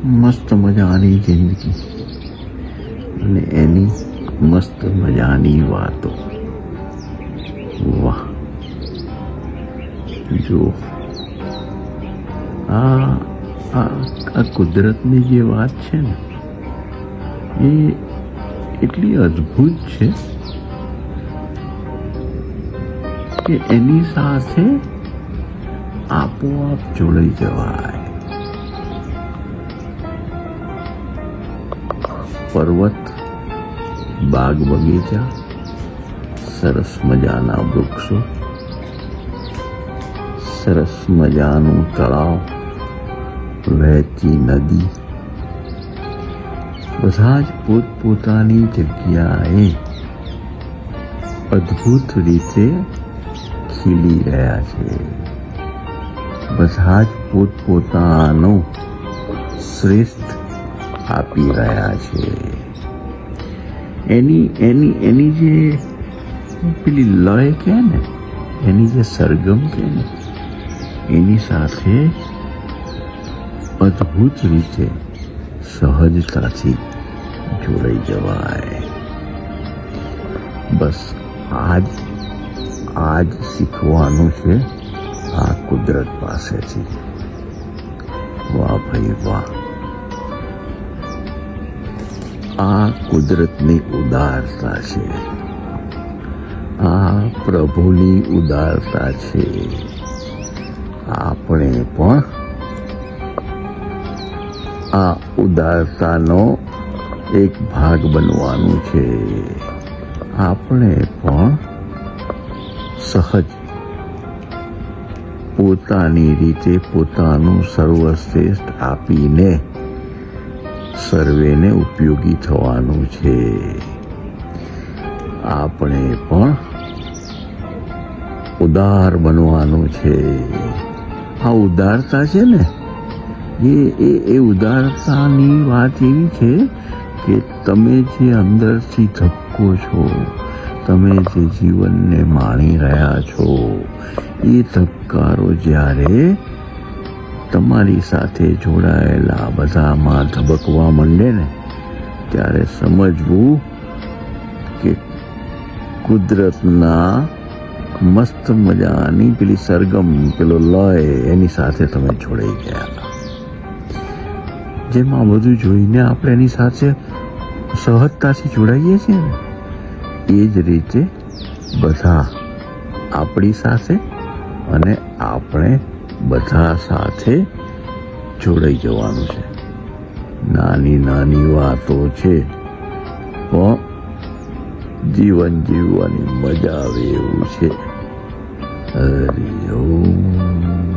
મસ્ત મજાની જિંદગી અને એની મસ્ત મજાની વાતો. વાહ, જો આ કુદરતની જે વાત છે ને એ એટલી અદ્ભુત છે કે એની સાથે આપોઆપ જોડાઈ જવાય. પર્વત, બાગ બગીચા, સરસ મજાના વૃક્ષો, સરસ મજાનું તળાવ, વહેતી નદી, બધા જ પોતપોતાની જગ્યાએ અદ્ભુત રીતે ખીલી રહ્યા છે. બધા જ પોતપોતાનો શ્રેષ્ઠ આપી રહ્યા છે. એની જે પેલી લય કે ને, એની જે સરગમ કે ને, એની સાથે અદ્ભુત રીતે સહજતાથી જોડાઈ જવાય. બસ આજ શીખવાનું છે આ કુદરત પાસેથી. વાહ ભાઈ વાહ, આ કુદરતની ઉદારતા છે, આ પ્રભુની ઉદારતા છે. આપણે પણ આ ઉદારતાનો એક ભાગ બનવાનું છે. આપણે પણ સહજ પોતાની રીતે પોતાનું સર્વશ્રેષ્ઠ આપીને સર્વેને ઉપયોગી થવાનું છે. આપણે પણ ઉદાર બનવાનું છે. આ ઉદારતા છે ને એ ઉદારતાની વાત એવી છે કે તમે જે અંદરથી ધબકો છો, તમે જે જીવનને માણી રહ્યા છો, એ ધબકારો જ્યારે તમારી સાથે જોડાયેલા બધામાં ધબકવા માંડે ને, ત્યારે સમજવું કે કુદરતના મસ્ત મજાની પેલી સરગમ, પેલો લય, એની સાથે તમે જોડાઈ ગયા. જેમ આ બધું જોઈને આપણે એની સાથે સહજતાથી જોડાઈએ છીએ ને, એ જ રીતે બધા આપણી સાથે અને આપણે બધા સાથે જોડાઈ જવાનું છે. નાની નાની વાતો છે પણ જીવન જીવવાની મજા આવે એવું છે. હરિ ઓમ.